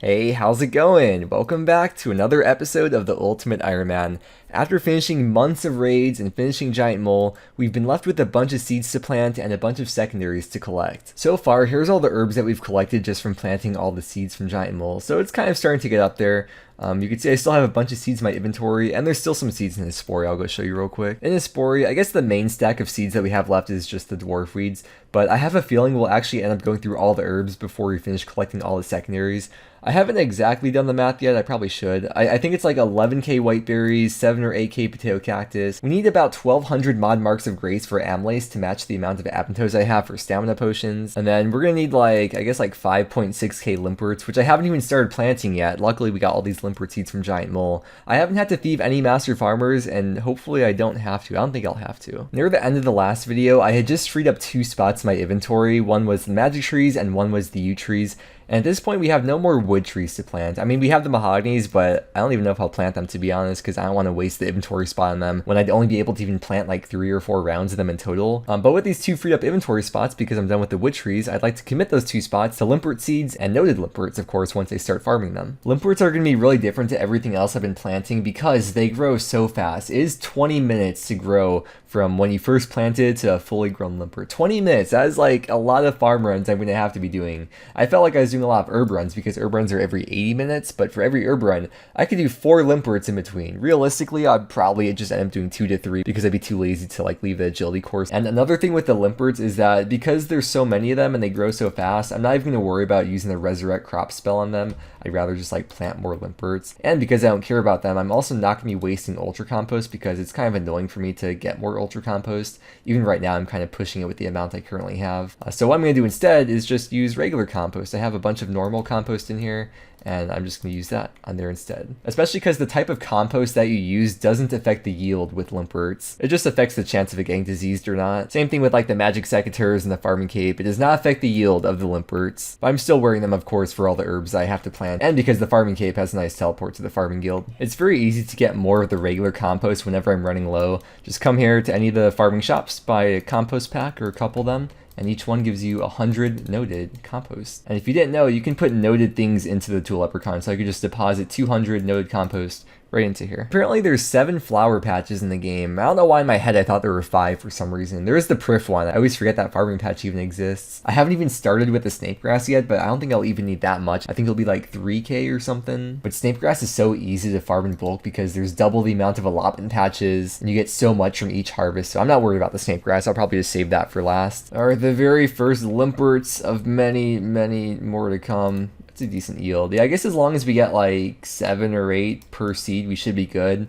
Hey, how's it going? Welcome back to another episode of the Ultimate Ironman. After finishing months of raids and finishing Giant Mole, we've been left with a bunch of seeds to plant and a bunch of secondaries to collect. So far, here's all the herbs that we've collected just from planting all the seeds from Giant Mole, so it's kind of starting to get up there. You can see I still have a bunch of seeds in my inventory, and there's still some seeds in this spory. I'll go show you real quick. In this spory, I guess the main stack of seeds that we have left is just the dwarf weeds, but I have a feeling we'll actually end up going through all the herbs before we finish collecting all the secondaries. I haven't exactly done the math yet, I probably should. I think it's like 11k white berries, 7 or 8k potato cactus. We need about 1200 mod marks of grace for amylase to match the amount of appentos I have for stamina potions. And then we're gonna need like 5.6k limpwurts, which I haven't even started planting yet. Luckily we got all these limpwurt seeds from Giant Mole. I haven't had to thieve any master farmers, and hopefully I don't have to. I don't think I'll have to. Near the end of the last video, I had just freed up 2 spots in my inventory. One was the magic trees and one was the yew trees. And at this point, we have no more wood trees to plant. I mean, we have the mahoganies, but I don't even know if I'll plant them, to be honest, because I don't want to waste the inventory spot on them when I'd only be able to even plant like 3 or 4 rounds of them in total. But with these 2 freed up inventory spots, because I'm done with the wood trees, I'd like to commit those 2 spots to limpwurt seeds and noted limpwurts, of course, once I start farming them. Limpwurts are going to be really different to everything else I've been planting because they grow so fast. It is 20 minutes to grow from when you first planted to a fully grown limpwurt. 20 minutes, that is like a lot of farm runs I'm going to have to be doing. I felt like I was doing a lot of herb runs because herb runs are every 80 minutes, but for every herb run, I could do 4 limpwurts in between. Realistically, I'd probably just end up doing 2 to 3 because I'd be too lazy to like leave the agility course. And another thing with the limpwurts is that because there's so many of them and they grow so fast, I'm not even going to worry about using the resurrect crop spell on them. I'd rather just like plant more limpwurts. And because I don't care about them, I'm also not going to be wasting ultra compost because it's kind of annoying for me to get more ultra compost. Even right now, I'm kind of pushing it with the amount I currently have. So what I'm going to do instead is just use regular compost. I have a bunch of normal compost in here, and I'm just going to use that on there instead. Especially because the type of compost that you use doesn't affect the yield with limpwurts. It just affects the chance of it getting diseased or not. Same thing with like the magic secateurs and the farming cape. It does not affect the yield of the limpwurts. But I'm still wearing them, of course, for all the herbs I have to plant, and because the farming cape has a nice teleport to the farming guild. It's very easy to get more of the regular compost whenever I'm running low. Just come here to any of the farming shops, buy a compost pack or a couple of them, and each one gives you 100 noted compost. And if you didn't know, you can put noted things into the tool leprechaun, so I could just deposit 200 noted compost right into here. Apparently there's 7 flower patches in the game. I don't know why in my head I thought there were 5 for some reason. There is the Priff one. I always forget that farming patch even exists. I haven't even started with the Snape grass yet, but I don't think I'll even need that much. I think it'll be like 3k or something. But Snape grass is so easy to farm in bulk because there's double the amount of allotment patches and you get so much from each harvest, so I'm not worried about the Snape grass. I'll probably just save that for last. Alright, the very first limpwurts of many, many more to come. A decent yield. Yeah, I guess as long as we get like 7 or 8 per seed, we should be good.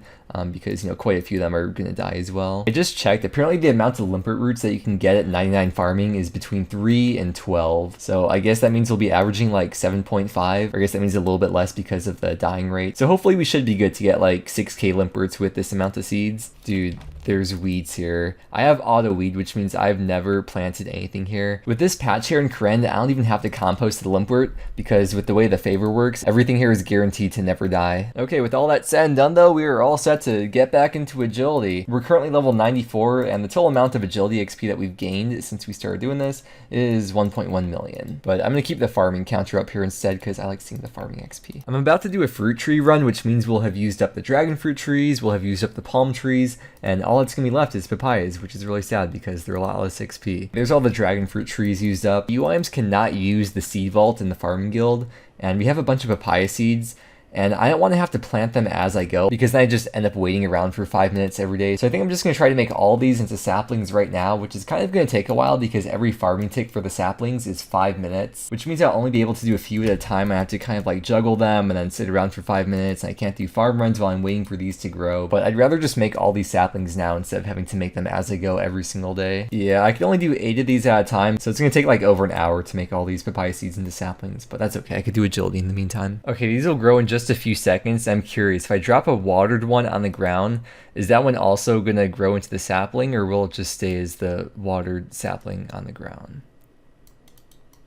Because, you know, quite a few of them are going to die as well. I just checked. Apparently the amount of limpwurt roots that you can get at 99 farming is between 3 and 12. So I guess that means we'll be averaging like 7.5. Or I guess that means a little bit less because of the dying rate. So hopefully we should be good to get like 6k limpwurts with this amount of seeds. Dude, there's weeds here. I have auto weed, which means I've never planted anything here. With this patch here in Karen, I don't even have to compost the limpwurt because with the way the favor works, everything here is guaranteed to never die. Okay, with all that said and done though, we are all set to get back into agility. We're currently level 94, and the total amount of agility XP that we've gained since we started doing this is 1.1 million. But I'm going to keep the farming counter up here instead because I like seeing the farming XP. I'm about to do a fruit tree run, which means we'll have used up the dragon fruit trees, we'll have used up the palm trees, and all that's going to be left is papayas, which is really sad because they're a lot less XP. There's all the dragon fruit trees used up. UIMs cannot use the seed vault in the farming guild, and we have a bunch of papaya seeds, and I don't want to have to plant them as I go because then I just end up waiting around for 5 minutes every day. So I think I'm just going to try to make all these into saplings right now, which is kind of going to take a while because every farming tick for the saplings is 5 minutes, which means I'll only be able to do a few at a time. I have to kind of like juggle them and then sit around for 5 minutes, and I can't do farm runs while I'm waiting for these to grow. But I'd rather just make all these saplings now instead of having to make them as I go every single day. Yeah, I can only do 8 of these at a time, so it's going to take like over an hour to make all these papaya seeds into saplings, but that's okay. I could do agility in the meantime. Okay, these will grow in just a few seconds. I'm curious, if I drop a watered one on the ground, is that one also going to grow into the sapling, or will it just stay as the watered sapling on the ground?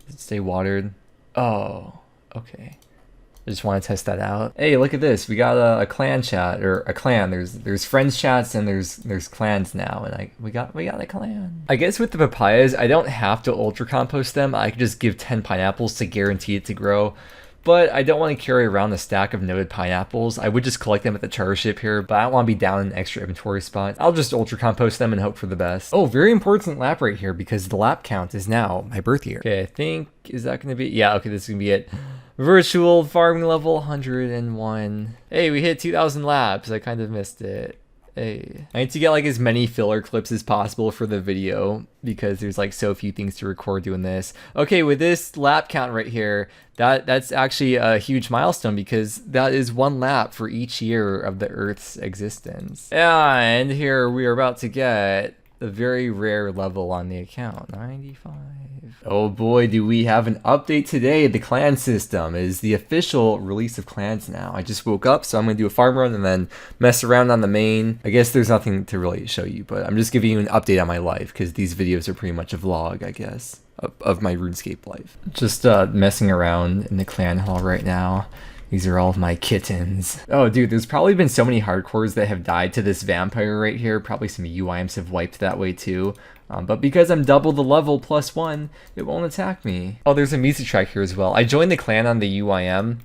Does it stay watered? Oh, okay. I just want to test that out. Hey, look at this. We got a clan chat, or a clan. There's friends chats and there's clans now, and we got a clan. I guess with the papayas, I don't have to ultra compost them. I could just give 10 pineapples to guarantee it to grow. but I don't want to carry around a stack of noted pineapples. I would just collect them at the charter ship here, but I don't want to be down an extra inventory spot. I'll just ultra compost them and hope for the best. Oh, very important lap right here because the lap count is now my birth year. Okay, I think, is that going to be, yeah, okay, this is going to be it. Virtual farming level 101. Hey, we hit 2,000 laps. I kind of missed it. Hey, I need to get like as many filler clips as possible for the video because there's like so few things to record doing this. Okay, with this lap count right here, that's actually a huge milestone because that is 1 lap for each year of the Earth's existence. Yeah, and here we are about to get a very rare level on the account, 95. Oh boy, do we have an update today. The clan system is the official release of clans now. I just woke up, so I'm going to do a farm run and then mess around on the main. I guess there's nothing to really show you, but I'm just giving you an update on my life because these videos are pretty much a vlog, I guess, of my RuneScape life. Just messing around in the clan hall right now. These are all of my kittens. Oh, dude, there's probably been so many hardcores that have died to this vampire right here. Probably some UIMs have wiped that way too. But because I'm double the level +1, it won't attack me. Oh, there's a music track here as well. I joined the clan on the UIM,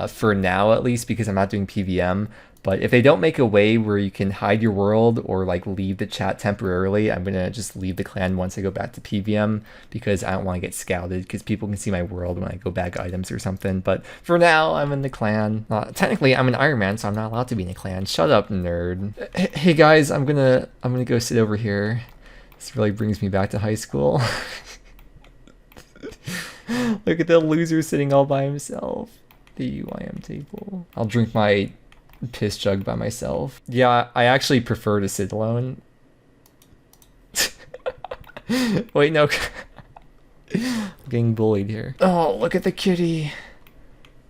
for now at least, because I'm not doing PVM. But if they don't make a way where you can hide your world or like leave the chat temporarily, I'm gonna just leave the clan once I go back to PVM because I don't want to get scouted because people can see my world when I go bag items or something. But for now, I'm in the clan. Technically, I'm an Ironman, so I'm not allowed to be in a clan. Shut up, nerd. Hey guys, I'm gonna go sit over here. This really brings me back to high school. Look at the loser sitting all by himself. The UIM table. I'll drink my piss jug by myself. Yeah, I actually prefer to sit alone. Wait, no. I'm getting bullied here. Oh, look at the kitty.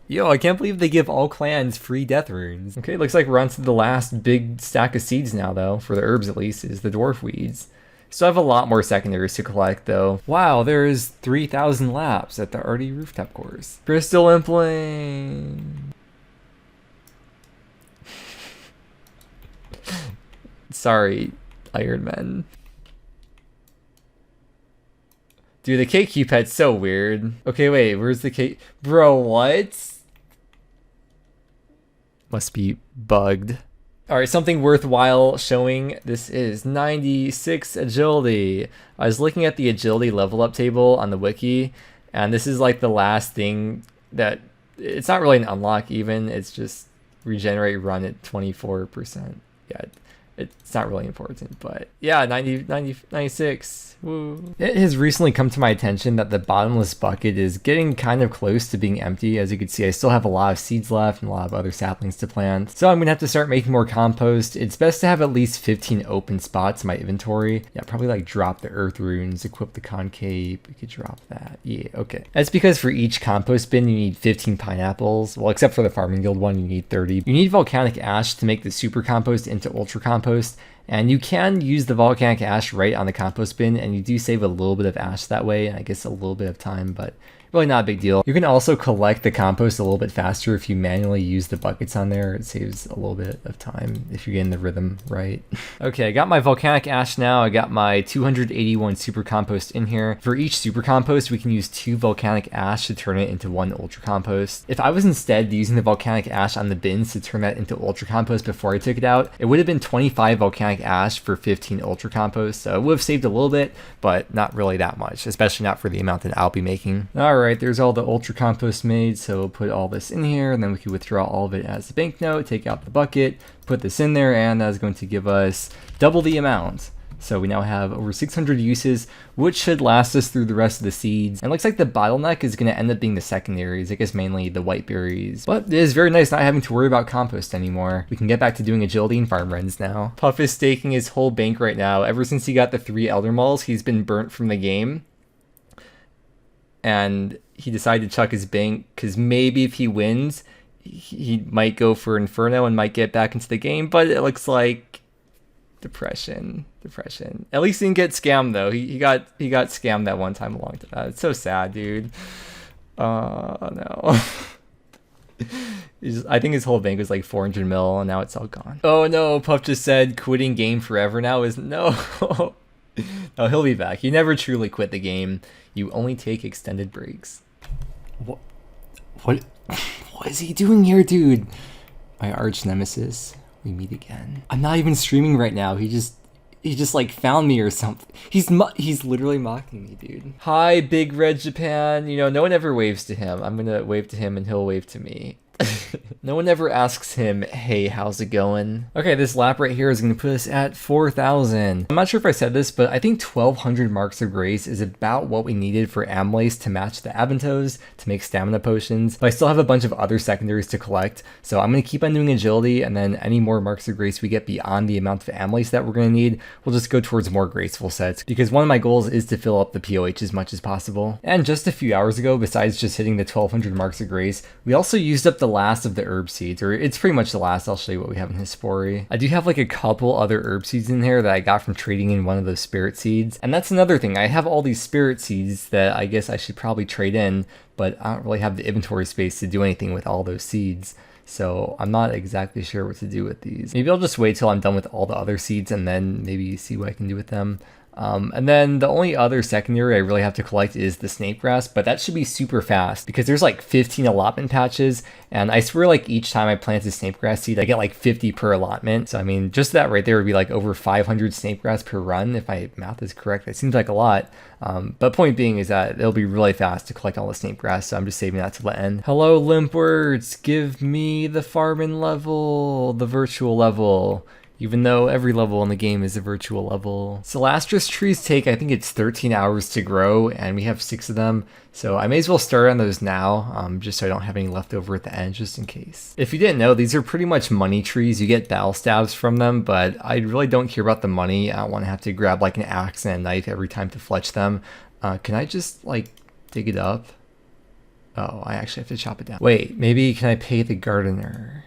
Yo, I can't believe they give all clans free death runes. Okay, looks like we're on to the last big stack of seeds now, though, for the herbs at least, is the dwarf weeds. Still have a lot more secondaries to collect, though. Wow, there's 3,000 laps at the RD Rooftop course. Crystal Impling. Sorry, Ironman. Dude, the KQ pet's so weird. Okay, wait, where's the K? Bro, what? Must be bugged. Alright, something worthwhile showing. This is 96 agility. I was looking at the agility level up table on the wiki, and this is like the last thing that... It's not really an unlock even, it's just regenerate run at 24%. Yeah, it's not really important, but yeah, 96. Woo. It has recently come to my attention that the bottomless bucket is getting kind of close to being empty. As you can see, I still have a lot of seeds left and a lot of other saplings to plant. So I'm gonna have to start making more compost. It's best to have at least 15 open spots in my inventory. Yeah, probably like drop the earth runes, equip the concave. We could drop that. Yeah, okay. That's because for each compost bin, you need 15 pineapples. Well, except for the farming guild one, you need 30. You need volcanic ash to make the super compost into ultra compost. And you can use the volcanic ash right on the compost bin, and you do save a little bit of ash that way, and I guess a little bit of time, but really not a big deal. You can also collect the compost a little bit faster if you manually use the buckets on there. It saves a little bit of time if you're getting the rhythm right. Okay, I got my volcanic ash now. I got my 281 super compost in here. For each super compost, we can use 2 volcanic ash to turn it into 1 ultra compost. If I was instead using the volcanic ash on the bins to turn that into ultra compost before I took it out, it would have been 25 volcanic ash for 15 ultra compost. So it would have saved a little bit, but not really that much, especially not for the amount that I'll be making. Alright, there's all the ultra compost made, so we'll put all this in here, and then we can withdraw all of it as a banknote, take out the bucket, put this in there, and that's going to give us double the amount. So we now have over 600 uses, which should last us through the rest of the seeds. And it looks like the bottleneck is going to end up being the secondaries, I guess mainly the white berries. But it is very nice not having to worry about compost anymore. We can get back to doing agility and farm runs now. Puff is staking his whole bank right now. Ever since he got the 3 Elder Malls, he's been burnt from the game. And he decided to chuck his bank because maybe if he wins, he might go for Inferno and might get back into the game. But it looks like depression. At least he didn't get scammed though. He got scammed that one time along to that. It's so sad, dude. No. I think his whole bank was like 400 mil, and now it's all gone. Oh no, Puff just said quitting game forever now is no. No, he'll be back. You never truly quit the game. You only take extended breaks. What What is he doing here, dude? My arch nemesis. We meet again. I'm not even streaming right now. He just like found me or something. He's literally mocking me, dude. Hi, Big Red Japan. You know, no one ever waves to him. I'm gonna wave to him and he'll wave to me. No one ever asks him, hey, how's it going? Okay, this lap right here is going to put us at 4,000. I'm not sure if I said this, but I think 1,200 marks of grace is about what we needed for amylase to match the Aventos to make stamina potions. But I still have a bunch of other secondaries to collect, so I'm going to keep on doing agility, and then any more marks of grace we get beyond the amount of amylase that we're going to need, we'll just go towards more graceful sets, because one of my goals is to fill up the POH as much as possible. And just a few hours ago, besides just hitting the 1,200 marks of grace, we also used up the last of the herb seeds, or it's pretty much the last. I'll show you what we have in his spory. I do have like a couple other herb seeds in there that I got from trading in one of those spirit seeds. And that's another thing. I have all these spirit seeds that I guess I should probably trade in, but I don't really have the inventory space to do anything with all those seeds. So I'm not exactly sure what to do with these. Maybe I'll just wait till I'm done with all the other seeds and then maybe see what I can do with them. And then the only other secondary I really have to collect is the Snape grass, but that should be super fast because there's like 15 allotment patches, and I swear like each time I plant a Snape grass seed I get like 50 per allotment. So I mean, just that right there would be like over 500 Snape grass per run if my math is correct. It seems like a lot, but point being is that it'll be really fast to collect all the Snape grass, so I'm just saving that to the end. Hello limpwurts, give me the farming level, the virtual level. Even though every level in the game is a virtual level. Celastrus trees take, I think it's 13 hours to grow, and we have 6 of them. So I may as well start on those now, just so I don't have any left over at the end, just in case. If you didn't know, these are pretty much money trees. You get battle stabs from them, but I really don't care about the money. I don't want to have to grab like an axe and a knife every time to fletch them. Can I just like dig it up? Oh, I actually have to chop it down. Wait, maybe can I pay the gardener?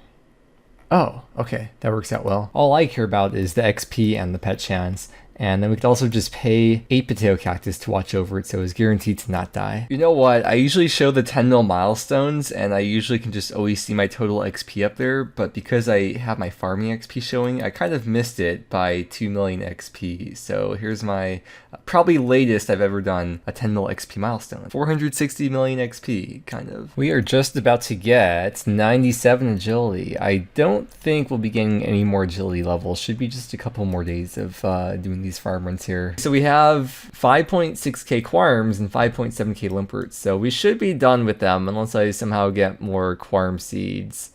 Oh, okay, that works out well. All I care about is the XP and the pet chance, and then we could also just pay 8 potato cactus to watch over it so it's guaranteed to not die. You know what, I usually show the 10 mil milestones, and I usually can just always see my total XP up there, but because I have my farming XP showing, I kind of missed it by 2 million XP. So here's my probably latest I've ever done a 10 mil XP milestone. 460 million XP, kind of. We are just about to get 97 agility. I don't think we'll be getting any more agility levels. Should be just a couple more days of doing these farm runs here. So we have 5.6k quarms and 5.7k limpwurts. So we should be done with them unless I somehow get more quarm seeds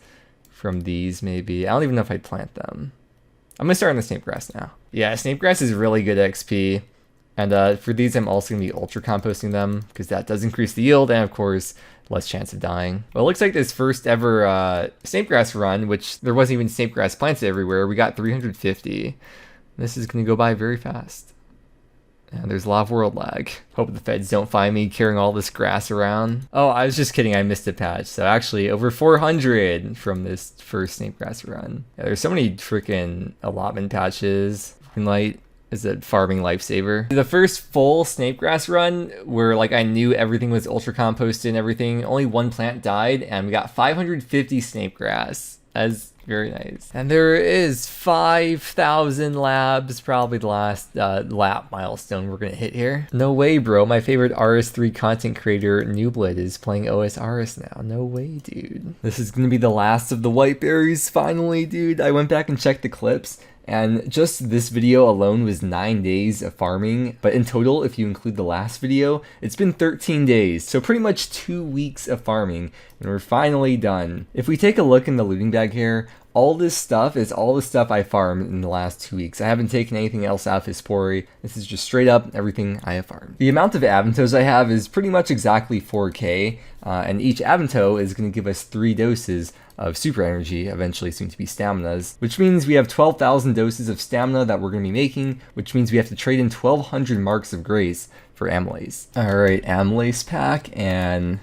from these maybe. I don't even know if I'd plant them. I'm gonna start on the Snape grass now. Yeah, Snape grass is really good XP. And for these, I'm also going to be ultra composting them because that does increase the yield and, of course, less chance of dying. Well, it looks like this first ever Snape grass run, which there wasn't even Snape grass planted everywhere, we got 350. This is going to go by very fast. And there's a lot of world lag. Hope the feds don't find me carrying all this grass around. Oh, I was just kidding. I missed a patch. So actually, over 400 from this first Snape grass run. Yeah, there's so many freaking allotment patches. Light is a farming lifesaver. The first full Snape grass run where like I knew everything was ultra composted and everything, only one plant died and we got 550 Snape grass. That's very nice. And there is 5,000 labs, probably the last lap milestone we're gonna hit here. No way, bro. My favorite RS3 content creator, Newblit, is playing OSRS now. No way, dude. This is gonna be the last of the white berries, finally, dude. I went back and checked the clips, and just this video alone was 9 days of farming, but in total, if you include the last video, it's been 13 days, so pretty much 2 weeks of farming, and we're finally done. If we take a look in the looting bag here, all this stuff is all the stuff I farmed in the last 2 weeks. I haven't taken anything else out of his spory. This is just straight up everything I have farmed. The amount of Aventos I have is pretty much exactly 4k, and each Avento is going to give us 3 doses of super energy, eventually soon to be staminas, which means we have 12,000 doses of stamina that we're going to be making, which means we have to trade in 1,200 marks of grace for amylase. Alright, amylase pack, and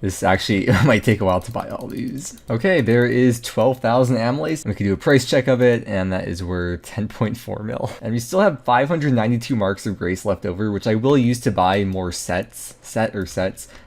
this actually might take a while to buy all these. Okay, there is 12,000 amylase. We can do a price check of it, and that is worth 10.4 mil. And we still have 592 marks of grace left over, which I will use to buy more sets.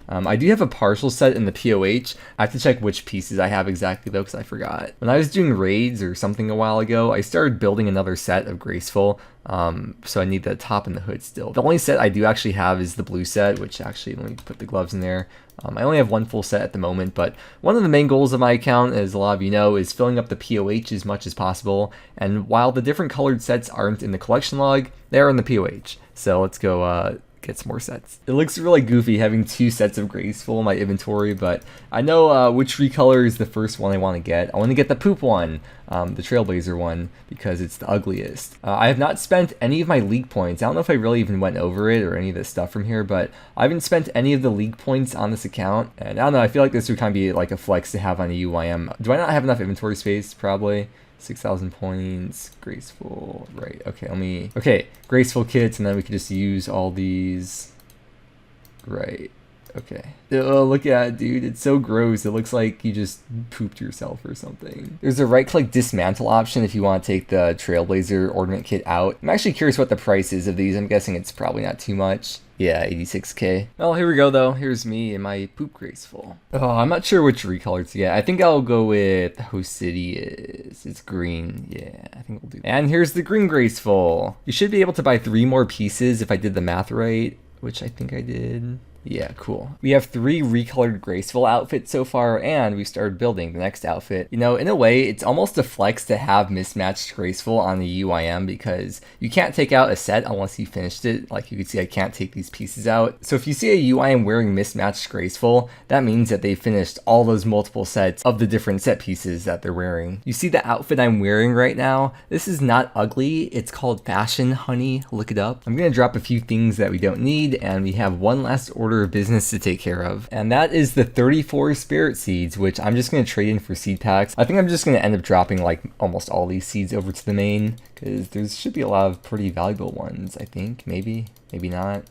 I do have a partial set in the POH. I have to check which pieces I have exactly though, because I forgot. When I was doing raids or something a while ago, I started building another set of graceful. So I need the top and the hood still. The only set I do actually have is the blue set, which actually, let me put the gloves in there. I only have one full set at the moment, but one of the main goals of my account, as a lot of you know, is filling up the POH as much as possible. And while the different colored sets aren't in the collection log, they're in the POH. So let's go get some more sets. It looks really goofy having 2 sets of graceful in my inventory, but I know which recolor is the first one I want to get. I want to get the poop one, the Trailblazer one, because it's the ugliest. I have not spent any of my league points. I don't know if I really even went over it or any of this stuff from here, but I haven't spent any of the league points on this account. And I don't know, I feel like this would kind of be like a flex to have on a UIM. Do I not have enough inventory space? Probably. 6,000 points, graceful, right, okay, graceful kits, and then we could just use all these, right, okay. Oh, look at it, dude, it's so gross, it looks like you just pooped yourself or something. There's a right-click dismantle option if you want to take the Trailblazer ornament kit out. I'm actually curious what the price is of these. I'm guessing it's probably not too much. Yeah, 86k. Well, here we go though. Here's me and my poop graceful. Oh, I'm not sure which recolor to get. I think I'll go with Host City is. It's green. Yeah, I think we'll do that. And here's the green graceful. You should be able to buy 3 more pieces if I did the math right, which I think I did. Yeah, cool. We have 3 recolored graceful outfits so far, and we started building the next outfit. You know, in a way, it's almost a flex to have mismatched graceful on the UIM because you can't take out a set unless you finished it. Like you can see, I can't take these pieces out. So if you see a UIM wearing mismatched graceful, that means that they finished all those multiple sets of the different set pieces that they're wearing. You see the outfit I'm wearing right now? This is not ugly. It's called Fashion Honey. Look it up. I'm gonna drop a few things that we don't need, and we have one last order of business to take care of, and that is the 34 spirit seeds, which I'm just going to trade in for seed packs. I think I'm just going to end up dropping like almost all these seeds over to the main because there should be a lot of pretty valuable ones. I think maybe not.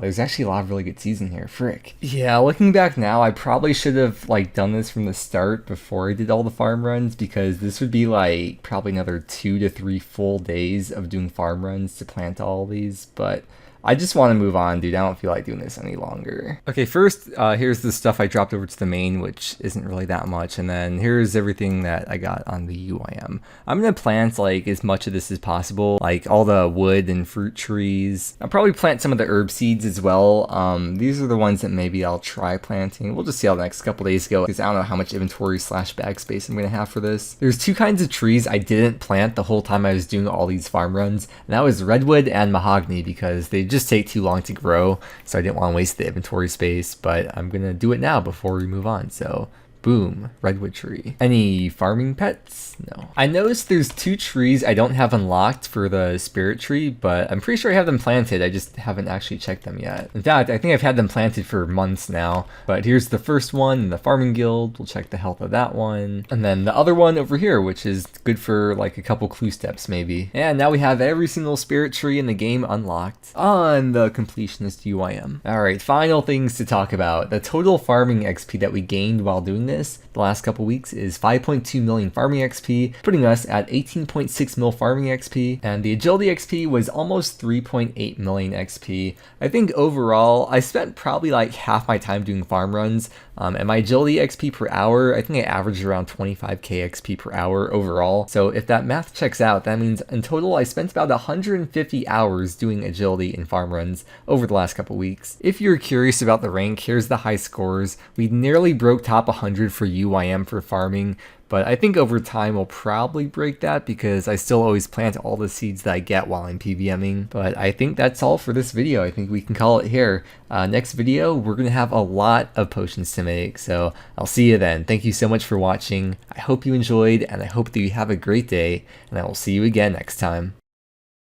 There's actually a lot of really good seeds in here. Frick. Yeah, looking back now, I probably should have like done this from the start before I did all the farm runs, because this would be like probably another 2 to 3 full days of doing farm runs to plant all these, but I just want to move on, dude. I don't feel like doing this any longer. Okay, first, here's the stuff I dropped over to the main, which isn't really that much. And then here's everything that I got on the UIM. I'm going to plant like as much of this as possible, like all the wood and fruit trees. I'll probably plant some of the herb seeds as well. These are the ones that maybe I'll try planting. We'll just see how the next couple days go, because I don't know how much inventory / bag space I'm going to have for this. There's 2 kinds of trees I didn't plant the whole time I was doing all these farm runs, and that was redwood and mahogany, because they just take too long to grow, so I didn't want to waste the inventory space, but I'm gonna do it now before we move on. So boom, redwood tree. Any farming pets? No. I noticed there's 2 trees I don't have unlocked for the spirit tree, but I'm pretty sure I have them planted. I just haven't actually checked them yet. In fact, I think I've had them planted for months now. But here's the first one in the farming guild. We'll check the health of that one. And then the other one over here, which is good for like a couple clue steps maybe. And now we have every single spirit tree in the game unlocked on the completionist UIM. Alright, final things to talk about. The total farming XP that we gained while doing this the last couple weeks is 5.2 million farming XP, putting us at 18.6 mil farming XP, and the agility XP was almost 3.8 million XP. I think overall, I spent probably like half my time doing farm runs, and my agility XP per hour, I think I averaged around 25k XP per hour overall. So if that math checks out, that means in total I spent about 150 hours doing agility in farm runs over the last couple weeks. If you're curious about the rank, here's the high scores. We nearly broke top 100 for UIM for farming, but I think over time we'll probably break that because I still always plant all the seeds that I get while I'm PVMing. But I think that's all for this video. I think we can call it here. Next video, we're going to have a lot of potions to make, so I'll see you then. Thank you so much for watching. I hope you enjoyed, and I hope that you have a great day, and I will see you again next time.